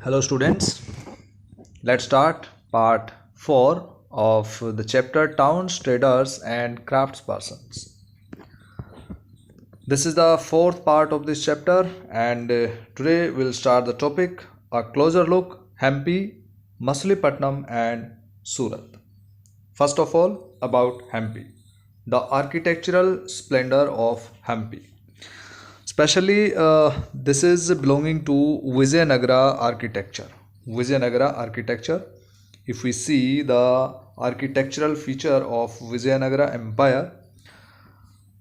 Hello students, let's start part 4 of the chapter Towns, Traders and Craftspersons. This is the fourth part of this chapter and today we'll start the topic a closer look Hampi, Masulipatnam and Surat. First of all about Hampi, the architectural splendor of Hampi. Especially this is belonging to Vijayanagara architecture. Vijayanagara architecture. If we see the architectural feature of Vijayanagara Empire,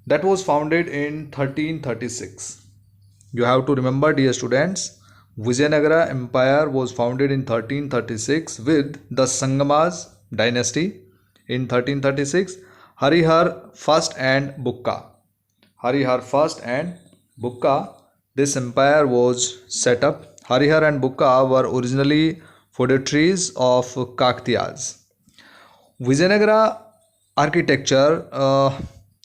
that was founded in 1336. You have to remember, dear students, Vijayanagara Empire was founded in 1336 with the Sangamas dynasty. In 1336, Harihar I and Bukka. Harihar I and Bukka, this empire was set up. Harihar and Bukka were originally feudatories of Kaktiyas. Vijayanagara architecture,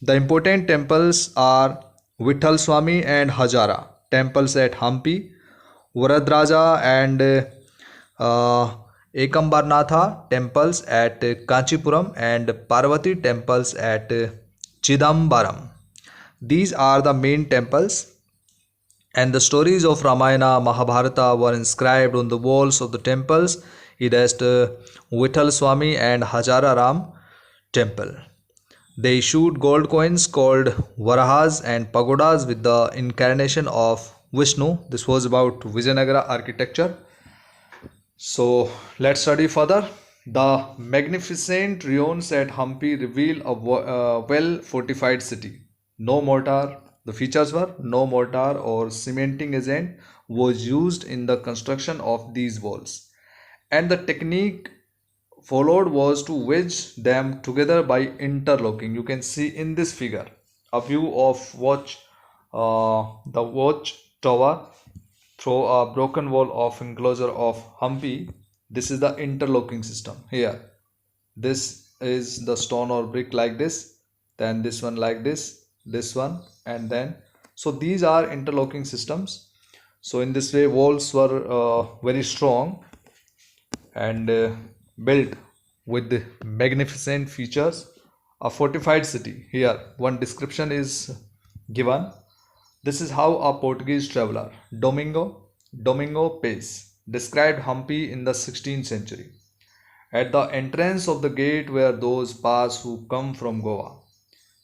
the important temples are Vitthal Swami and Hazara, temples at Hampi, Varadraja and Ekambarnatha, temples at Kanchipuram, and Parvati temples at Chidambaram. These are the main temples, and the stories of Ramayana, Mahabharata were inscribed on the walls of the temples. It is Vitthal Swami and Hazara Ram temple. They issued gold coins called Varahas and pagodas with the incarnation of Vishnu. This was about Vijayanagara architecture. So let's study further. The magnificent ruins at Hampi reveal a well fortified city. No mortar, the features were no mortar or cementing agent was used in the construction of these walls, and the technique followed was to wedge them together by interlocking. You can see in this figure a view of the watch tower through a broken wall of enclosure of Hampi. This is the interlocking system. Here, this is the stone or brick like this, then this one like this one, and then so these are interlocking systems. So in this way walls were very strong and built with the magnificent features. A fortified city. Here one description is given. This is how a Portuguese traveler Domingo Paes described Hampi in the 16th century. At the entrance of the gate where those pass who come from Goa.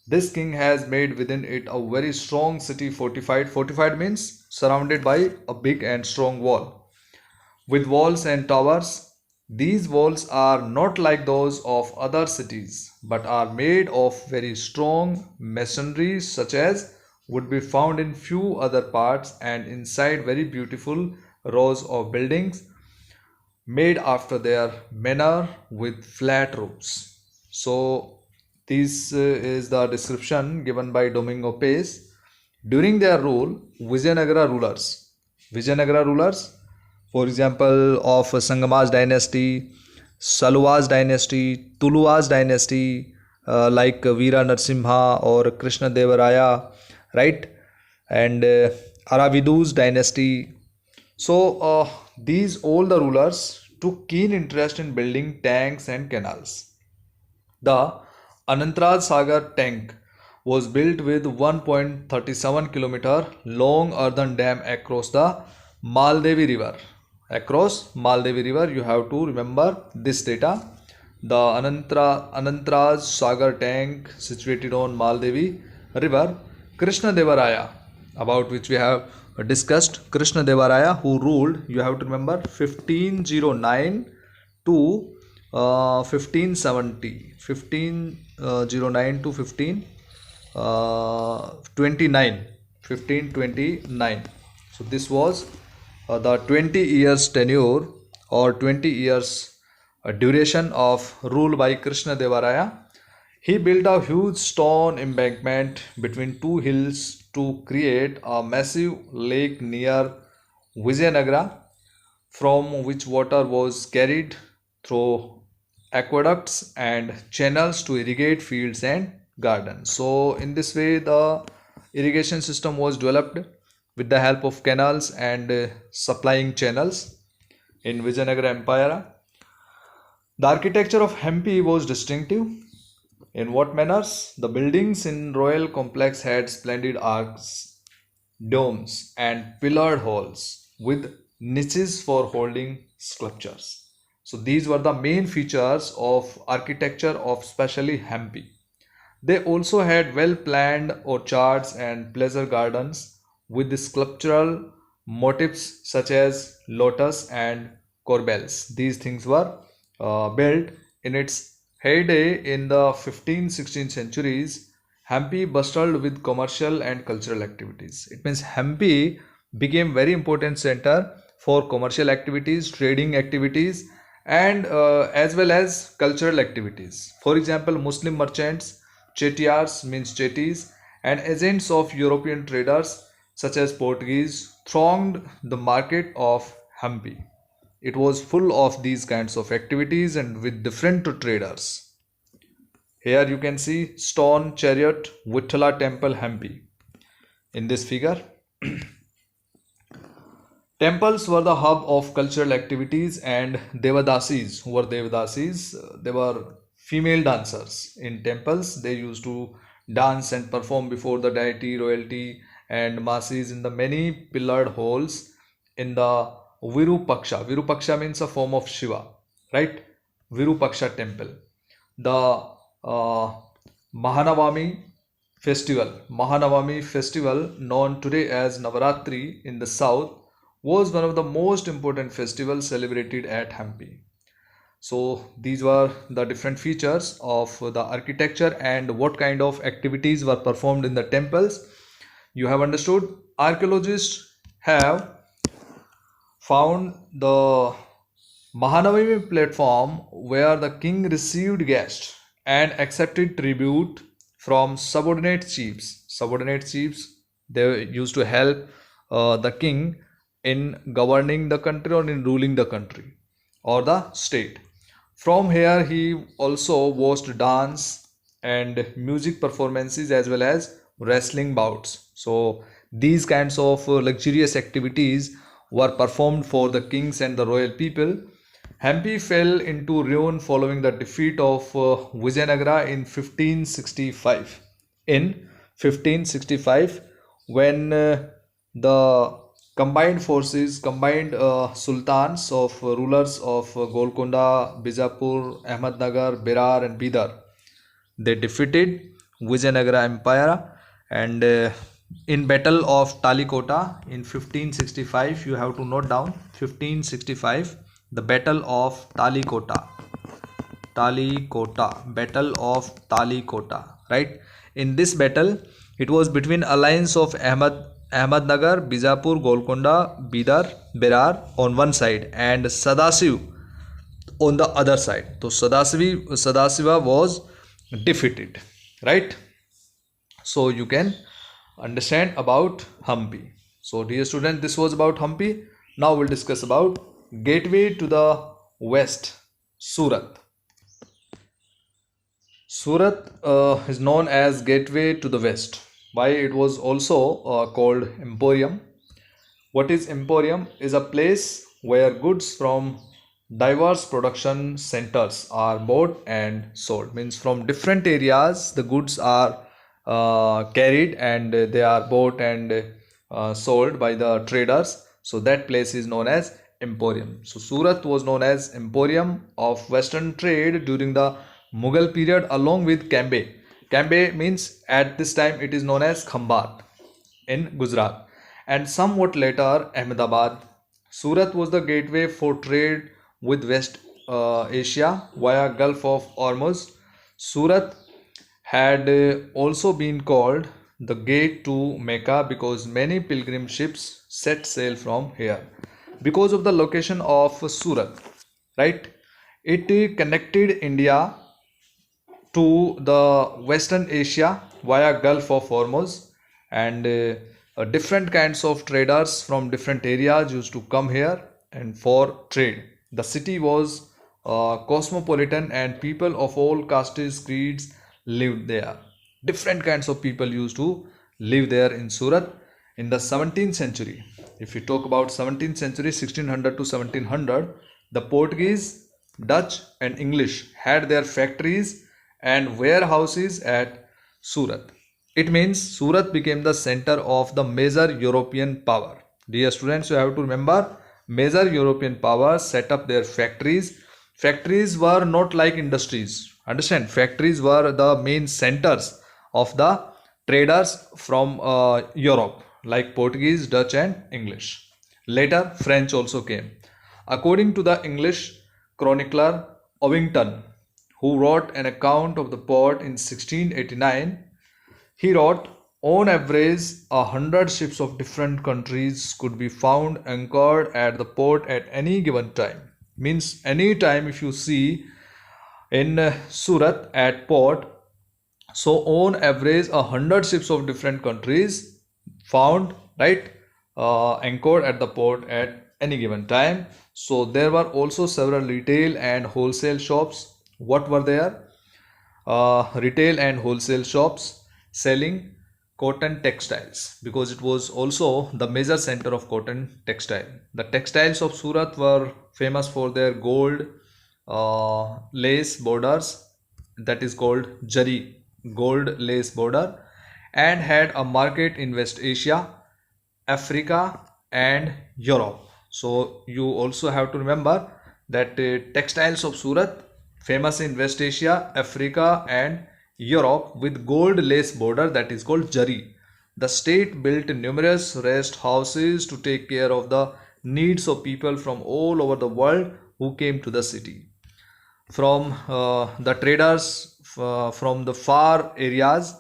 This king has made within it a very strong city fortified. Fortified means surrounded by a big and strong wall with walls and towers. These walls are not like those of other cities but are made of very strong masonry such as would be found in few other parts, and inside very beautiful rows of buildings made after their manner with flat roofs. So this is the description given by Domingo Paes. During their rule, Vijayanagara rulers, for example, of Sangamas dynasty, Saluva's dynasty, Tuluva's dynasty, like Veera Narasimha or Krishna Devaraya, right? And Aravidu's dynasty. So these all the rulers took keen interest in building tanks and canals. The Anantraj Sagar tank was built with 1.37 km long earthen dam across the Maldevi river. Across Maldevi river, you have to remember this data. The Anantraj Sagar tank situated on Maldevi river. Krishna Devaraya, about which we have discussed, Krishna Devaraya, who ruled, you have to remember, 1509 to 1570, 1509 to 1529. So this was the 20 years tenure or 20 years duration of rule by Krishna Devaraya. He built a huge stone embankment between two hills to create a massive lake near Vijayanagara, from which water was carried through aqueducts and channels to irrigate fields and gardens. So in this way the irrigation system was developed with the help of canals and supplying channels. in Vijayanagara Empire. The architecture of Hampi was distinctive. In what manners? The buildings in royal complex had splendid arcs, domes, and pillared halls with niches for holding sculptures. So these were the main features of architecture of specially Hampi. They also had well planned orchards and pleasure gardens with sculptural motifs such as lotus and corbels. These things were built in its heyday in the 15th 16th centuries. Hampi bustled with commercial and cultural activities. It means Hampi became very important center for commercial activities, trading activities, and as well as cultural activities. For example, Muslim merchants, chettiars means chettis, and agents of European traders such as Portuguese thronged the market of Hampi. It was full of these kinds of activities and with different traders. Here you can see stone chariot Vithala temple Hampi in this figure. Temples were the hub of cultural activities, and Devadasis, who were Devadasis, they were female dancers. In temples, they used to dance and perform before the deity, royalty, and masses in the many pillared halls in the Virupaksha. Virupaksha means a form of Shiva, right? Virupaksha temple. The Mahanavami festival, known today as Navaratri in the south, was one of the most important festivals celebrated at Hampi. So these were the different features of the architecture and what kind of activities were performed in the temples. You have understood. Archaeologists have found the Mahanavami platform where the king received guests and accepted tribute from subordinate chiefs. Subordinate chiefs, they used to help the king in governing the country or in ruling the country or the state. From here, he also watched dance and music performances as well as wrestling bouts. So these kinds of luxurious activities were performed for the kings and the royal people. Hampi fell into ruin following the defeat of Vijayanagara in 1565. In 1565, when the combined sultans of rulers of Golconda, Bijapur, Ahmednagar, Berar, and Bidar, they defeated Vijayanagara Empire, and in Battle of Talikota in 1565, you have to note down 1565, the Battle of Talikota. Battle of Talikota, right? In this battle, it was between alliance of Ahmednagar, Bijapur, Golconda, Bidar, Berar on one side and Sadasiv on the other side. So Sadasiva was defeated, right? So you can understand about Hampi. So dear student, this was about Hampi. Now we'll discuss about gateway to the west, Surat. Surat is known as gateway to the west. Why it was also called Emporium. What is Emporium? Is a place where goods from diverse production centers are bought and sold. Means from different areas the goods are carried and they are bought and sold by the traders. So that place is known as Emporium. So Surat was known as Emporium of Western trade during the Mughal period along with Cambay. Cambay means at this time it is known as Khambat in Gujarat, and somewhat later Ahmedabad. Surat was the gateway for trade with West Asia via Gulf of Hormuz. Surat had also been called the gate to Mecca because many pilgrim ships set sail from here. Because of the location of Surat, right? It connected India to the Western Asia via Gulf of Hormuz, and different kinds of traders from different areas used to come here and for trade. The city was cosmopolitan and people of all castes, creeds lived there. Different kinds of people used to live there in Surat in the 17th century. if you talk about 17th century 1600 to 1700, the Portuguese, Dutch and English had their factories and warehouses at Surat. It means Surat became the center of the major European power. Dear students, you have to remember, major European powers set up their factories. Factories were not like industries. Understand? Factories were the main centers of the traders from Europe, like Portuguese, Dutch and English. Later, French also came. According to the English chronicler Ovington, who wrote an account of the port in 1689, he wrote, on average, 100 ships of different countries could be found anchored at the port at any given time. Means any time if you see in Surat at port, so on average 100 ships of different countries found, right, anchored at the port at any given time. So there were also several retail and wholesale shops. What were there? Retail and wholesale shops selling cotton textiles, because it was also the major center of cotton textile. The textiles of Surat were famous for their gold lace borders, that is called jari, gold lace border, and had a market in West Asia, Africa and Europe. So you also have to remember that textiles of Surat famous in West Asia, Africa and Europe with gold lace border, that is called jari. The state built numerous rest houses to take care of the needs of people from all over the world who came to the city. From the traders from the far areas,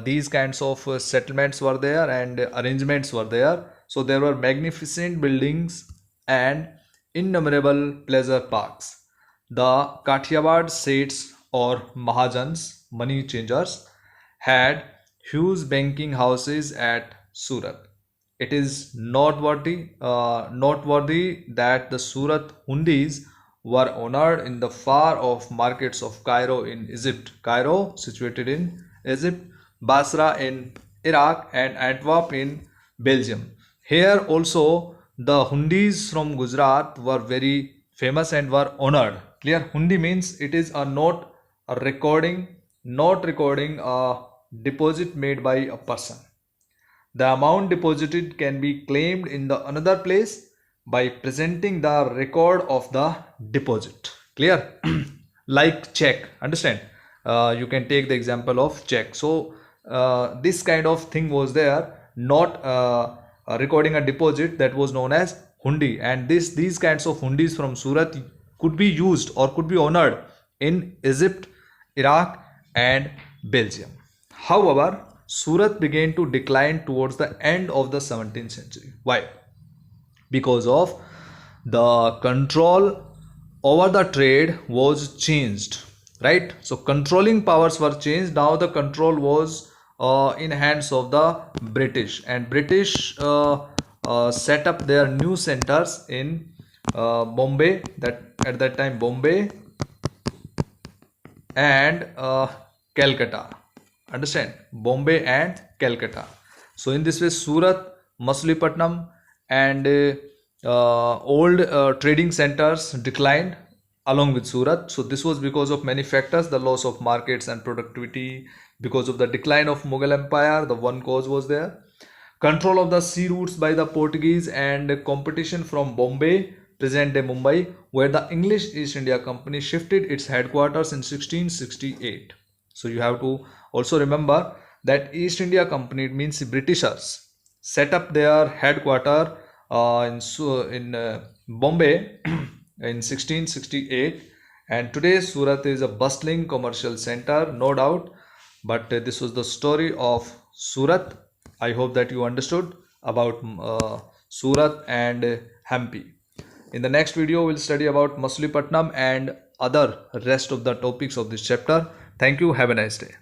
these kinds of settlements were there and arrangements were there. So there were magnificent buildings and innumerable pleasure parks. The Kathiawar Seths or Mahajans, money changers, had huge banking houses at Surat. It is noteworthy that the Surat hundis were honored in the far off markets of Cairo in Egypt. Cairo, situated in Egypt, Basra in Iraq and Antwerp in Belgium. Here also the hundis from Gujarat were very famous and were honored. Clear? Hundi means it is a note, a recording, not recording a deposit made by a person. The amount deposited can be claimed in the another place by presenting the record of the deposit. Clear? Like check. Understand? You can take the example of check. So this kind of thing was there, not recording a deposit, that was known as hundi, and these kinds of hundis from Surat could be used or could be honored in Egypt, Iraq and Belgium. However, Surat began to decline towards the end of the 17th century. Why? Because of the control over the trade was changed, right? So controlling powers were changed. Now the control was in hands of the British, and British set up their new centers in Bombay, that at that time Bombay and Calcutta. Understand? Bombay and Calcutta. So in this way Surat, Machilipatnam and old trading centers declined along with Surat. So this was because of many factors, the loss of markets and productivity, because of the decline of Mughal Empire, the one cause was there. Control of the sea routes by the Portuguese and competition from Bombay, present day Mumbai, where the English East India Company shifted its headquarters in 1668. So you have to also remember that East India Company, it means Britishers, set up their headquarters in Bombay in 1668, and today Surat is a bustling commercial center, no doubt. But this was the story of Surat. I hope that you understood about Surat and Hampi. In the next video, we'll study about Machilipatnam and other rest of the topics of this chapter. Thank you. Have a nice day.